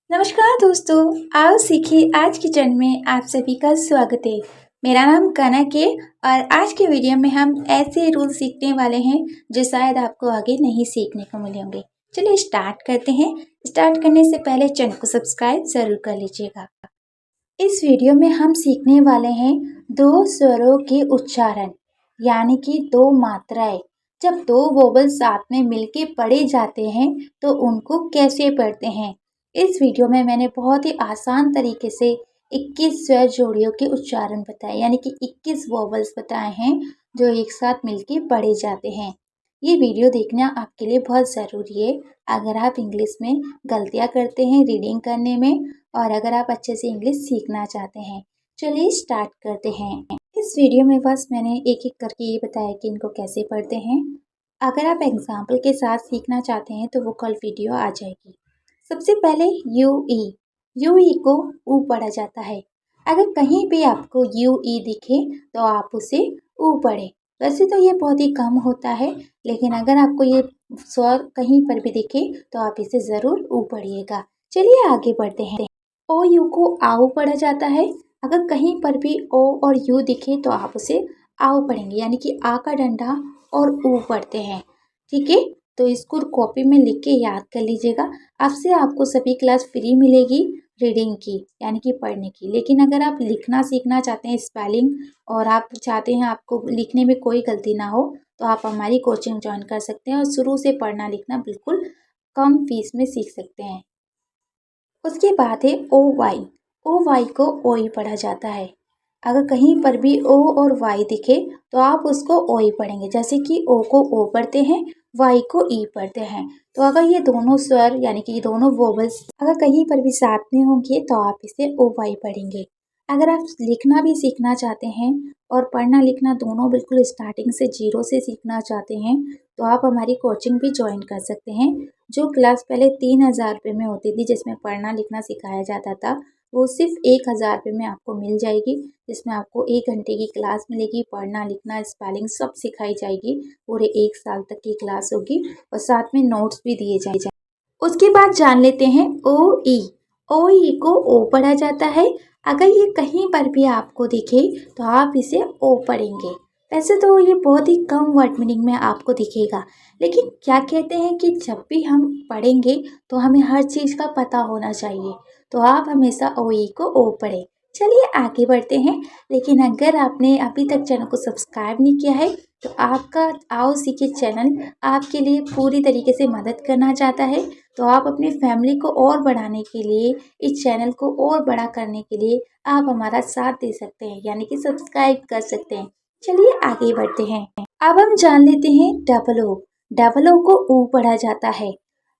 नमस्कार दोस्तों, आओ सीखिए आज किचन में आप सभी का स्वागत है। मेरा नाम कनक है और आज के वीडियो में हम ऐसे रूल सीखने वाले हैं जो शायद आपको आगे नहीं सीखने को मिले होंगे। चलिए स्टार्ट करते हैं। स्टार्ट करने से पहले चैनल को सब्सक्राइब जरूर कर लीजिएगा। इस वीडियो में हम सीखने वाले हैं दो स्वरों के उच्चारण, यानी कि दो मात्राएं। जब दो वोवल साथ में मिलके पढ़े जाते हैं तो उनको कैसे पढ़ते हैं। इस वीडियो में मैंने बहुत ही आसान तरीके से 21 स्वर जोड़ियों के उच्चारण बताए, यानी कि 21 वोवल्स बताए हैं जो एक साथ मिलके पढ़े जाते हैं। ये वीडियो देखना आपके लिए बहुत ज़रूरी है अगर आप इंग्लिश में गलतियाँ करते हैं रीडिंग करने में, और अगर आप अच्छे से इंग्लिश सीखना चाहते हैं। चलिए स्टार्ट करते हैं। इस वीडियो में बस मैंने एक एक करके ये बताया कि इनको कैसे पढ़ते हैं। अगर आप एग्जाम्पल के साथ सीखना चाहते हैं तो वो कल वीडियो आ जाएगी। सबसे पहले यू ई को ऊ पढ़ा जाता है। अगर कहीं भी आपको यू ई दिखे तो आप उसे ऊ पढ़े। वैसे तो ये बहुत ही कम होता है, लेकिन अगर आपको ये स्वर कहीं पर भी दिखे तो आप इसे ज़रूर ऊ पढ़िएगा। चलिए आगे बढ़ते हैं। ओ यू को आओ पढ़ा जाता है। अगर कहीं पर भी ओ और यू दिखे तो आप उसे आओ पढ़ेंगे, यानी कि आ का डंडा और ऊ पढ़ते हैं। ठीक है, तो इसको कॉपी में लिख के याद कर लीजिएगा। आपसे आपको सभी क्लास फ्री मिलेगी रीडिंग की, यानी कि पढ़ने की। लेकिन अगर आप लिखना सीखना चाहते हैं स्पेलिंग, और आप चाहते हैं आपको लिखने में कोई गलती ना हो, तो आप हमारी कोचिंग ज्वाइन कर सकते हैं और शुरू से पढ़ना लिखना बिल्कुल कम फीस में सीख सकते हैं। उसके बाद है ओ वाई को ओ ही पढ़ा जाता है। अगर कहीं पर भी ओ और वाई दिखे तो आप उसको ओ ही पढ़ेंगे। जैसे कि ओ को ओ पढ़ते हैं, वाई को ई पढ़ते हैं। तो अगर ये दोनों स्वर, यानी कि ये दोनों वोवल्स अगर कहीं पर भी साथ में होंगे तो आप इसे ओ वाई पढ़ेंगे। अगर आप लिखना भी सीखना चाहते हैं और पढ़ना लिखना दोनों बिल्कुल स्टार्टिंग से जीरो से सीखना चाहते हैं तो आप हमारी कोचिंग भी ज्वाइन कर सकते हैं। जो क्लास पहले 3000 रुपये में होती थी, जिसमें पढ़ना लिखना सिखाया जाता था, वो सिर्फ 1000 रुपये में आपको मिल जाएगी। जिसमें आपको 1 घंटे की क्लास मिलेगी, पढ़ना लिखना स्पेलिंग सब सिखाई जाएगी। पूरे 1 साल तक की क्लास होगी और साथ में नोट्स भी दिए जाएंगे। उसके बाद जान लेते हैं ओ ई को ओ पढ़ा जाता है। अगर ये कहीं पर भी आपको दिखे तो आप इसे ओ पढ़ेंगे। वैसे तो ये बहुत ही कम वर्ड मीनिंग में आपको दिखेगा, लेकिन क्या कहते हैं कि जब भी हम पढ़ेंगे तो हमें हर चीज़ का पता होना चाहिए। तो आप हमेशा ओ ई को ओ पढ़ें। चलिए आगे बढ़ते हैं। लेकिन अगर आपने अभी तक चैनल को सब्सक्राइब नहीं किया है तो आपका आओ सीखे चैनल आपके लिए पूरी तरीके से मदद करना चाहता है। तो आप अपनी फैमिली को और बढ़ाने के लिए, इस चैनल को और बड़ा करने के लिए आप हमारा साथ दे सकते हैं, यानी कि सब्सक्राइब कर सकते हैं। चलिए आगे बढ़ते हैं। अब हम जान लेते हैं डबल ओ को ऊ पढ़ा जाता है।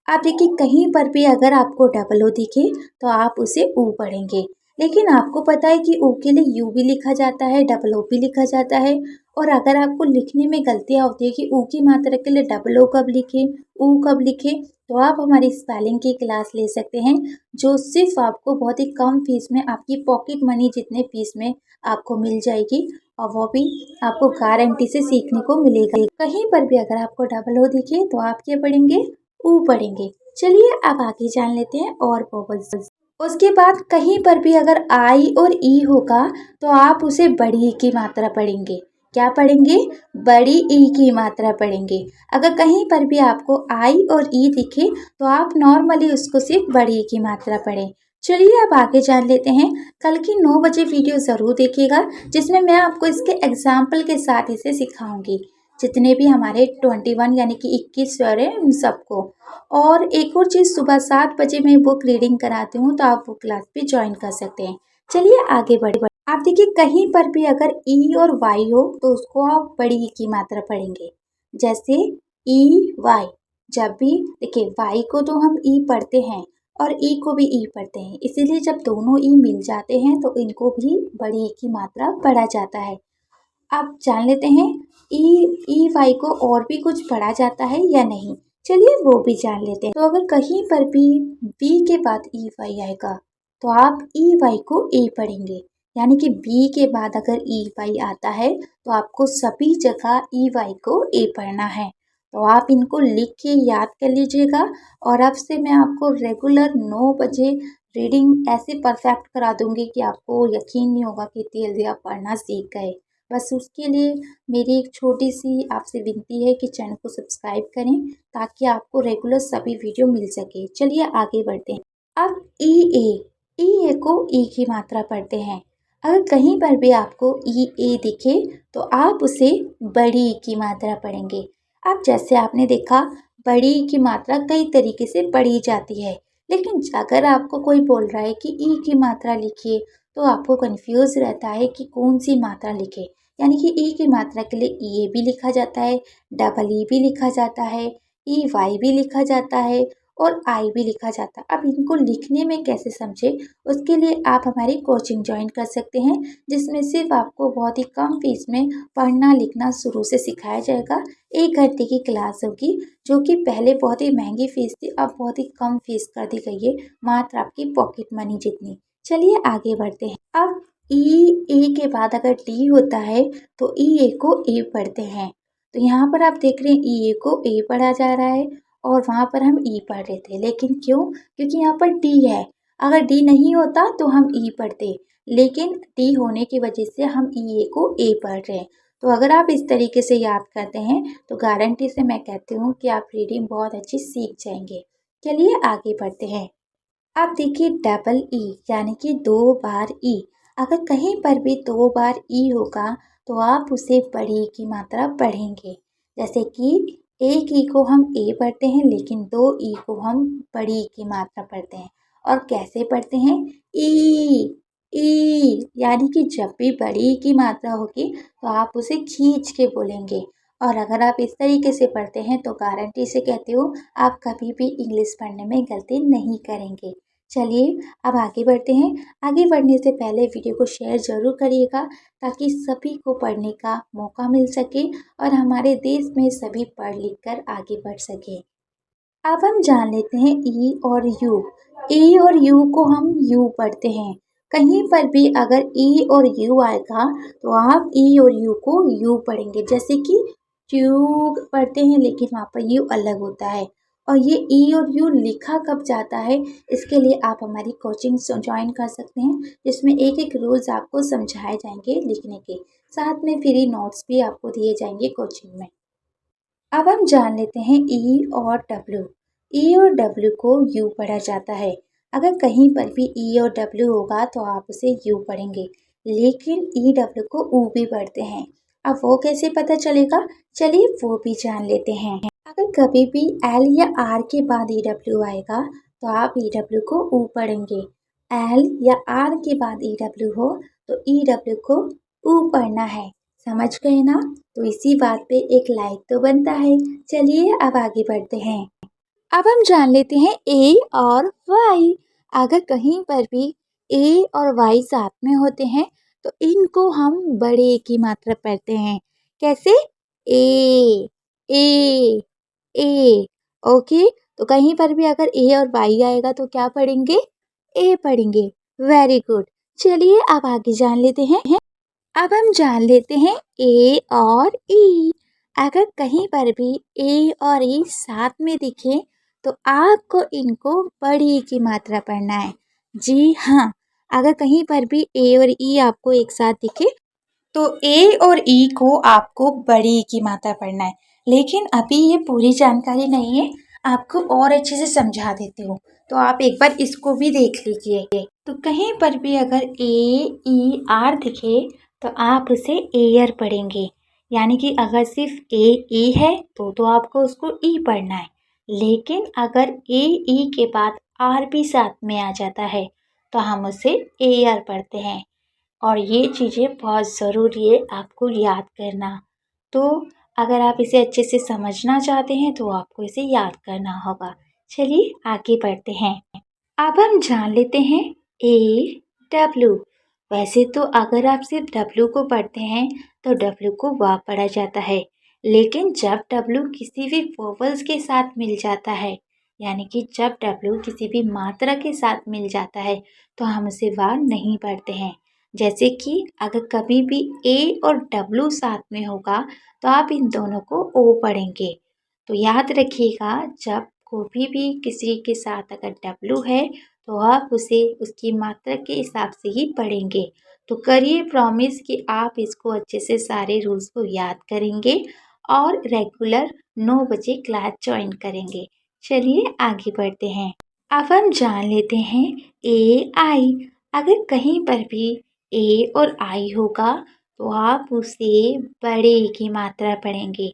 आप देखिए, कहीं पर भी अगर आपको डबल ओ दिखे तो आप उसे ऊ पढ़ेंगे। लेकिन आपको पता है कि ऊ के लिए यू भी लिखा जाता है, डबल ओ भी लिखा जाता है। और अगर आपको लिखने में गलतियाँ होती है कि ऊ की मात्रा के लिए डबल ओ कब लिखे, ऊ कब लिखे, तो आप हमारी स्पेलिंग की क्लास ले सकते हैं, जो सिर्फ आपको बहुत ही कम फीस में, आपकी पॉकेट मनी जितने फीस में आपको मिल जाएगी। और वो भी आपको गारंटी से सीखने को मिलेगा। कहीं पर भी अगर आपको डबल ओ दिखे तो आप क्या पढ़ेंगे, ऊ पढ़ेंगे। चलिए अब आगे जान लेते हैं और वोवल्स। उसके बाद कहीं पर भी अगर आई और ई होगा तो आप उसे बड़ी ई की मात्रा पढ़ेंगे। क्या पढ़ेंगे, बड़ी ई की मात्रा पढ़ेंगे। अगर कहीं पर भी आपको आई और ई दिखे तो आप नॉर्मली उसको सिर्फ बड़ी ई की मात्रा पढ़ें। चलिए अब आगे जान लेते हैं। कल की 9 बजे वीडियो ज़रूर देखिएगा, जिसमें मैं आपको इसके एग्जाम्पल के साथ इसे सिखाऊंगी। जितने भी हमारे 21 यानी कि 21 स्वर हैं उन सबको। और एक और चीज़, सुबह 7 बजे मैं बुक रीडिंग कराती हूँ, तो आप वो क्लास भी ज्वाइन कर सकते हैं। चलिए आगे बढ़े। आप देखिए, कहीं पर भी अगर ई और वाई हो तो उसको आप बड़ी ई की मात्रा पढ़ेंगे। जैसे ई वाई, जब भी देखिए वाई को तो हम ई पढ़ते हैं और ई को भी ई पढ़ते हैं, इसीलिए जब दोनों ई मिल जाते हैं तो इनको भी बड़ी ई की मात्रा पढ़ा जाता है। अब जान लेते हैं ई वाई को और भी कुछ पढ़ा जाता है या नहीं। चलिए वो भी जान लेते हैं। तो अगर कहीं पर भी बी के बाद ई वाई आएगा तो आप ई वाई को ए पढ़ेंगे। यानी कि बी के बाद अगर ई वाई आता है तो आपको सभी जगह ई वाई को ए पढ़ना है। तो आप इनको लिख के याद कर लीजिएगा। और अब से मैं आपको रेगुलर 9 बजे रीडिंग ऐसे परफेक्ट करा दूंगी कि आपको यकीन नहीं होगा कि इतनी जल्दी आप पढ़ना सीख गए। बस उसके लिए मेरी एक छोटी सी आपसे विनती है कि चैनल को सब्सक्राइब करें ताकि आपको रेगुलर सभी वीडियो मिल सके। चलिए आगे बढ़ते हैं। अब ई ए को ई की मात्रा पढ़ते हैं। अगर कहीं पर भी आपको ई ए दिखे तो आप उसे बड़ी ई की मात्रा पढ़ेंगे। अब जैसे आपने देखा बड़ी ई की मात्रा कई तरीके से पढ़ी जाती है, लेकिन अगर आपको कोई बोल रहा है कि ई की मात्रा लिखिए तो आपको कंफ्यूज रहता है कि कौन सी मात्रा लिखे। यानी कि ई की मात्रा के लिए ई ए भी लिखा जाता है, डबल ई भी लिखा जाता है, ई वाई भी लिखा जाता है और आई भी लिखा जाता है। अब इनको लिखने में कैसे समझे, उसके लिए आप हमारी कोचिंग ज्वाइन कर सकते हैं, जिसमें सिर्फ आपको बहुत ही कम फीस में पढ़ना लिखना शुरू से सिखाया जाएगा। 1 घंटे की क्लास होगी, जो कि पहले बहुत ही महंगी फीस थी, अब बहुत ही कम फीस कर दी गई है, मात्र आपकी पॉकेट मनी जितनी। चलिए आगे बढ़ते हैं। अब ई ए के बाद अगर डी होता है तो ई ए को ए पढ़ते हैं। तो यहाँ पर आप देख रहे हैं ई ए को ए पढ़ा जा रहा है और वहाँ पर हम ई पढ़ रहे थे, लेकिन क्यों? क्योंकि यहाँ पर डी है। अगर डी नहीं होता तो हम ई पढ़ते, लेकिन डी होने की वजह से हम ई ए को ए पढ़ रहे हैं। तो अगर आप इस तरीके से याद करते हैं तो गारंटी से मैं कहती हूँ कि आप रीडिंग बहुत अच्छी सीख जाएंगे। चलिए आगे बढ़ते हैं। आप देखिए डबल ई यानी कि 2 बार ई। अगर कहीं पर भी 2 बार ई होगा तो आप उसे बड़ी की मात्रा पढ़ेंगे। जैसे कि एक ई को हम ए पढ़ते हैं, लेकिन 2 ई को हम बड़ी की मात्रा पढ़ते हैं। और कैसे पढ़ते हैं? ई यानी कि जब भी बड़ी की मात्रा होगी तो आप उसे खींच के बोलेंगे। और अगर आप इस तरीके से पढ़ते हैं तो गारंटी से कहती हूँ आप कभी भी इंग्लिश पढ़ने में गलती नहीं करेंगे। चलिए अब आगे बढ़ते हैं। आगे बढ़ने से पहले वीडियो को शेयर ज़रूर करिएगा ताकि सभी को पढ़ने का मौका मिल सके और हमारे देश में सभी पढ़ लिख कर आगे बढ़ सके। अब हम जान लेते हैं ई और यू। ई और यू को हम यू पढ़ते हैं। कहीं पर भी अगर ई और यू आएगा तो आप ई और यू को यू पढ़ेंगे। जैसे कि ट्यूब पढ़ते हैं, लेकिन वहाँ पर यू अलग होता है। और ये ई और यू लिखा कब जाता है, इसके लिए आप हमारी कोचिंग ज्वाइन कर सकते हैं, जिसमें एक एक रूल्स आपको समझाए जाएंगे लिखने के। साथ में फ्री नोट्स भी आपको दिए जाएंगे कोचिंग में। अब हम जान लेते हैं ई और डब्ल्यू। ई और डब्ल्यू को यू पढ़ा जाता है। अगर कहीं पर भी ई और डब्ल्यू होगा तो आप उसे यू पढ़ेंगे, लेकिन ई डब्ल्यू को ऊ भी पढ़ते हैं। अब वो कैसे पता चलेगा, चलिए वो भी जान लेते हैं। अगर कभी भी एल या आर के बाद ई डब्ल्यू आएगा तो आप ई डब्ल्यू को ऊ पढ़ेंगे। एल या आर के बाद ई डब्ल्यू हो तो ई डब्ल्यू को ऊ पढ़ना है। समझ गए ना? तो इसी बात पे एक लाइक तो बनता है। चलिए अब आगे बढ़ते हैं। अब हम जान लेते हैं ए और वाई। अगर कहीं पर भी ए और वाई साथ में होते हैं तो इनको हम बड़े की मात्रा पढ़ते हैं। कैसे? ए ए ए। ओके, तो कहीं पर भी अगर ए और वाई आएगा तो क्या पढ़ेंगे? ए पढ़ेंगे। Very good. चलिए अब आगे जान लेते हैं। अब हम जान लेते हैं ए और ई। अगर कहीं पर भी ए और ई साथ में दिखे तो आपको इनको बड़ी की मात्रा पढ़ना है। जी हाँ, अगर कहीं पर भी ए और ई आपको एक साथ दिखे तो ए और ई को आपको बड़ी की मात्रा पढ़ना है। लेकिन अभी ये पूरी जानकारी नहीं है, आपको और अच्छे से समझा देती हूँ, तो आप एक बार इसको भी देख लीजिए। तो कहीं पर भी अगर ए ई आर दिखे तो आप उसे एयर पढ़ेंगे। यानी कि अगर सिर्फ ए ई है तो आपको उसको ई पढ़ना है, लेकिन अगर ए ई के बाद आर भी साथ में आ जाता है तो हम उसे एयर पढ़ते हैं। और ये चीज़ें बहुत ज़रूरी है आपको याद करना। तो अगर आप इसे अच्छे से समझना चाहते हैं तो आपको इसे याद करना होगा। चलिए आगे बढ़ते हैं। अब हम जान लेते हैं ए डब्ल्यू। वैसे तो अगर आप सिर्फ डब्ल्यू को पढ़ते हैं तो डब्ल्यू को वा पढ़ा जाता है, लेकिन जब डब्ल्यू किसी भी वोवल्स के साथ मिल जाता है, यानी कि जब डब्ल्यू किसी भी मात्रा के साथ मिल जाता है तो हम उसे वा नहीं पढ़ते हैं। जैसे कि अगर कभी भी ए और डब्ल्यू साथ में होगा तो आप इन दोनों को ओ पढ़ेंगे। तो याद रखिएगा, जब कभी भी किसी के साथ अगर डब्ल्यू है तो आप उसे उसकी मात्रा के हिसाब से ही पढ़ेंगे। तो करिए प्रॉमिस कि आप इसको अच्छे से सारे रूल्स को याद करेंगे और रेगुलर 9 बजे क्लास ज्वाइन करेंगे। चलिए आगे बढ़ते हैं। अब हम जान लेते हैं ए आई। अगर कहीं पर भी ए और आई होगा तो आप उसे बड़े की मात्रा पढ़ेंगे।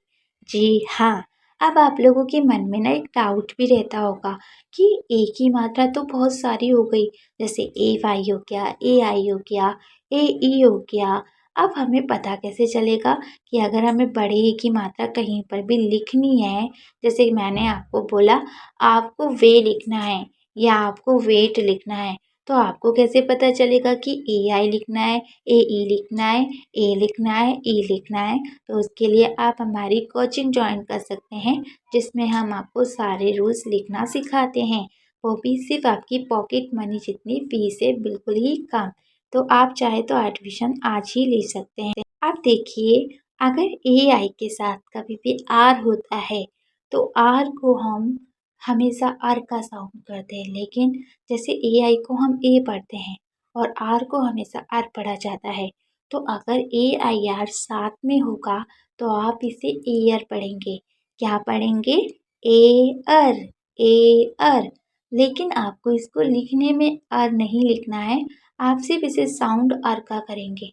जी हाँ, अब आप लोगों के मन में ना एक डाउट भी रहता होगा कि ए की मात्रा तो बहुत सारी हो गई, जैसे ए वाई हो गया, ए आई हो गया, ए ई हो गया। अब हमें पता कैसे चलेगा कि अगर हमें बड़े ए की मात्रा कहीं पर भी लिखनी है, जैसे मैंने आपको बोला आपको वे लिखना है या आपको वेट लिखना है, तो आपको कैसे पता चलेगा कि ए आई लिखना है, ए ई लिखना है, ए लिखना है, ई लिखना है। तो उसके लिए आप हमारी कोचिंग ज्वाइन कर सकते हैं, जिसमें हम आपको सारे रूल्स लिखना सिखाते हैं, वो भी सिर्फ आपकी पॉकेट मनी जितनी फीस है, बिल्कुल ही कम। तो आप चाहे तो एडमिशन आज ही ले सकते हैं। आप देखिए, अगर ए आई के साथ कभी भी आर होता है तो आर को हम हमेशा आर का साउंड करते हैं, लेकिन जैसे ए आई को हम ए पढ़ते हैं और आर को हमेशा आर पढ़ा जाता है। तो अगर ए आई आर साथ में होगा तो आप इसे एयर पढ़ेंगे। क्या पढ़ेंगे? Air, air. लेकिन आपको इसको लिखने में आर नहीं लिखना है, आप सिर्फ इसे साउंड आर का करेंगे,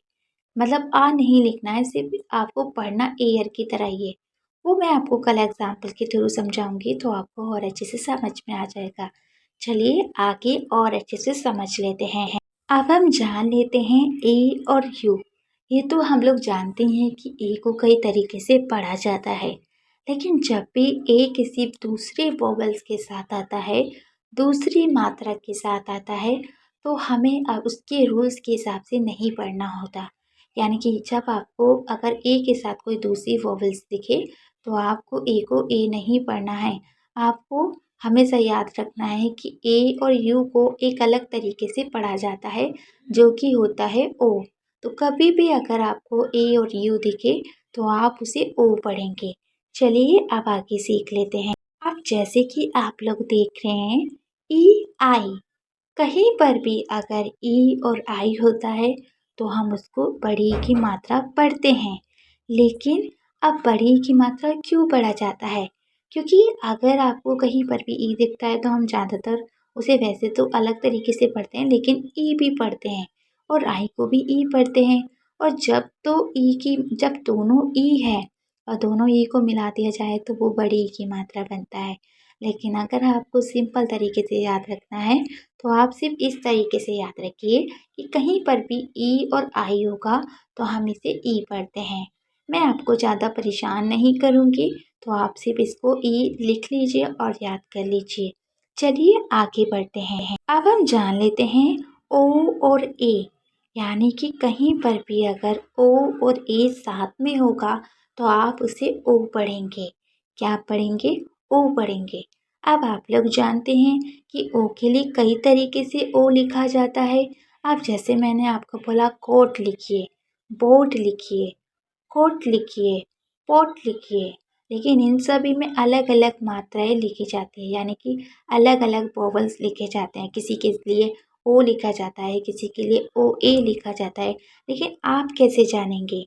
मतलब आ नहीं लिखना है, सिर्फ आपको पढ़ना एयर की तरह ही है। वो मैं आपको कल एग्जाम्पल के थ्रू समझाऊंगी तो आपको और अच्छे से समझ में आ जाएगा। चलिए आगे और अच्छे से समझ लेते हैं। अब हम जान लेते हैं ए और यू। ये तो हम लोग जानते हैं कि ए को कई तरीके से पढ़ा जाता है, लेकिन जब भी ए किसी दूसरे वोवेल्स के साथ आता है, दूसरी मात्रा के साथ आता है, तो हमें उसके रूल्स के हिसाब से नहीं पढ़ना होता। यानी कि जब आपको अगर ए के साथ कोई दूसरी वोवेल्स दिखे तो आपको ए को ए नहीं पढ़ना है। आपको हमेशा याद रखना है कि ए और यू को एक अलग तरीके से पढ़ा जाता है, जो कि होता है ओ। तो कभी भी अगर आपको ए और यू दिखे तो आप उसे ओ पढ़ेंगे। चलिए अब आगे सीख लेते हैं। अब जैसे कि आप लोग देख रहे हैं ई आई, कहीं पर भी अगर ई और आई होता है तो हम उसको बड़ी की मात्रा पढ़ते हैं। लेकिन अब बड़ी की मात्रा क्यों पढ़ा जाता है? क्योंकि अगर आपको कहीं पर भी ई दिखता है तो हम ज़्यादातर उसे वैसे तो अलग तरीके से पढ़ते हैं, लेकिन ई भी पढ़ते हैं और आई को भी ई पढ़ते हैं। और जब दोनों ई है और दोनों ई को मिला दिया जाए तो वो बड़ी ई की मात्रा बनता है। लेकिन अगर आपको सिंपल तरीके से याद रखना है तो आप सिर्फ इस तरीके से याद रखिए कि कहीं पर भी ई और आई होगा तो हम इसे ई पढ़ते हैं। मैं आपको ज़्यादा परेशान नहीं करूँगी, तो आप सिर्फ इसको ई लिख लीजिए और याद कर लीजिए। चलिए आगे बढ़ते हैं। अब हम जान लेते हैं ओ और ए, यानी कि कहीं पर भी अगर ओ और ए साथ में होगा तो आप उसे ओ पढ़ेंगे। क्या पढ़ेंगे? ओ पढ़ेंगे। अब आप लोग जानते हैं कि ओ के लिए कई तरीके से ओ लिखा जाता है। अब जैसे मैंने आपको बोला कोट लिखिए, बोट लिखिए, कोट लिखिए, पोट लिखिए, लेकिन इन सभी में अलग अलग मात्राएं लिखी जाती है, यानी कि अलग अलग वोवल्स लिखे जाते हैं। किसी के लिए ओ लिखा जाता है, किसी के लिए ओ ए लिखा जाता है। लेकिन आप कैसे जानेंगे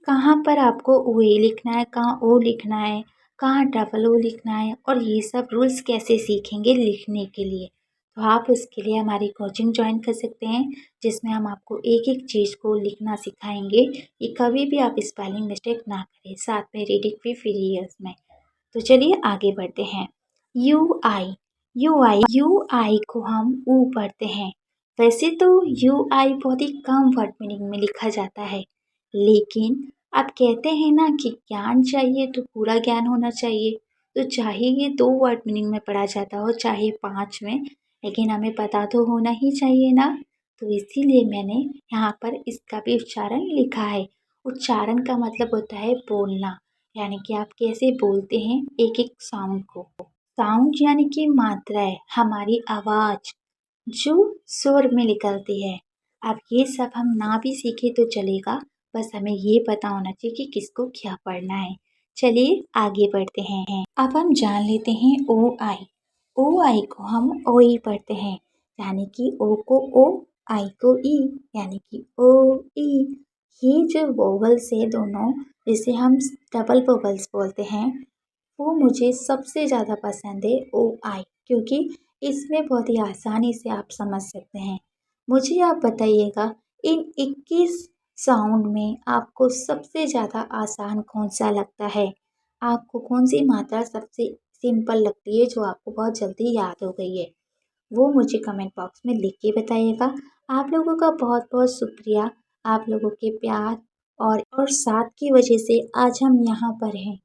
कहाँ पर आपको ओ ए लिखना है, कहाँ ओ लिखना है, कहाँ डबल ओ लिखना है, और ये सब रूल्स कैसे सीखेंगे लिखने के लिए? तो आप उसके लिए हमारी कोचिंग ज्वाइन कर सकते हैं, जिसमें हम आपको एक एक चीज़ को लिखना सिखाएंगे कि कभी भी आप स्पेलिंग मिस्टेक ना करें। साथ में रीडिंग भी फ्री है उसमें। तो चलिए आगे बढ़ते हैं। यू आई, यू आई को हम ऊ पढ़ते हैं। वैसे तो यू आई बहुत ही कम वर्ड मीनिंग में लिखा जाता है, लेकिन आप कहते हैं ना कि ज्ञान चाहिए तो पूरा ज्ञान होना चाहिए। तो चाहे ये 2 वर्ड मीनिंग में पढ़ा जाता हो, चाहे 5 में, लेकिन हमें पता तो होना ही चाहिए ना। तो इसीलिए मैंने यहाँ पर इसका भी उच्चारण लिखा है। उच्चारण का मतलब होता है बोलना, यानी कि आप कैसे बोलते हैं एक एक साउंड को। साउंड यानी कि मात्राएं, हमारी आवाज़ जो स्वर में निकलती है। अब ये सब हम ना भी सीखे तो चलेगा, बस हमें ये पता होना चाहिए कि किसको क्या पढ़ना है। चलिए आगे बढ़ते हैं। अब हम जान लेते हैं ओ आई। ओ आई को हम ओ ई पढ़ते हैं। यानी कि ओ को ओ, आई को ई, यानी कि ओ ई। ये जो वोवल्स है दोनों, जिसे हम डबल वोवल्स बोलते हैं, वो मुझे सबसे ज़्यादा पसंद है ओ आई, क्योंकि इसमें बहुत ही आसानी से आप समझ सकते हैं। मुझे आप बताइएगा, इन 21 साउंड में आपको सबसे ज़्यादा आसान कौन सा लगता है? आपको कौन सी मात्रा सबसे सिंपल लगती है, जो आपको बहुत जल्दी याद हो गई है? वो मुझे कमेंट बॉक्स में लिख के बताइएगा। आप लोगों का बहुत बहुत शुक्रिया। आप लोगों के प्यार और साथ की वजह से आज हम यहाँ पर हैं।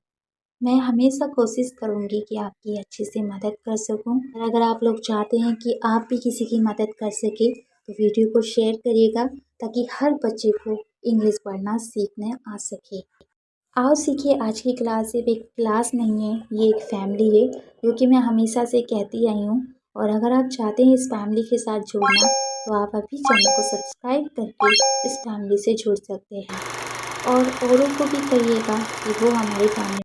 मैं हमेशा कोशिश करूँगी कि आपकी अच्छे से मदद कर सकूँ, और अगर आप लोग चाहते हैं कि आप भी किसी की मदद कर सकें, तो वीडियो को शेयर करिएगा, ताकि हर बच्चे को इंग्लिश पढ़ना सीखने आ सके। आओ सीखिए। आज की क्लास सिर्फ एक क्लास नहीं है, ये एक फैमिली है, जो कि मैं हमेशा से कहती आई हूँ। और अगर आप चाहते हैं इस फैमिली के साथ जुड़ना, तो आप अभी चैनल को सब्सक्राइब करके इस फैमिली से जुड़ सकते हैं। और औरों को भी कहिएगा कि वो हमारी फैमिली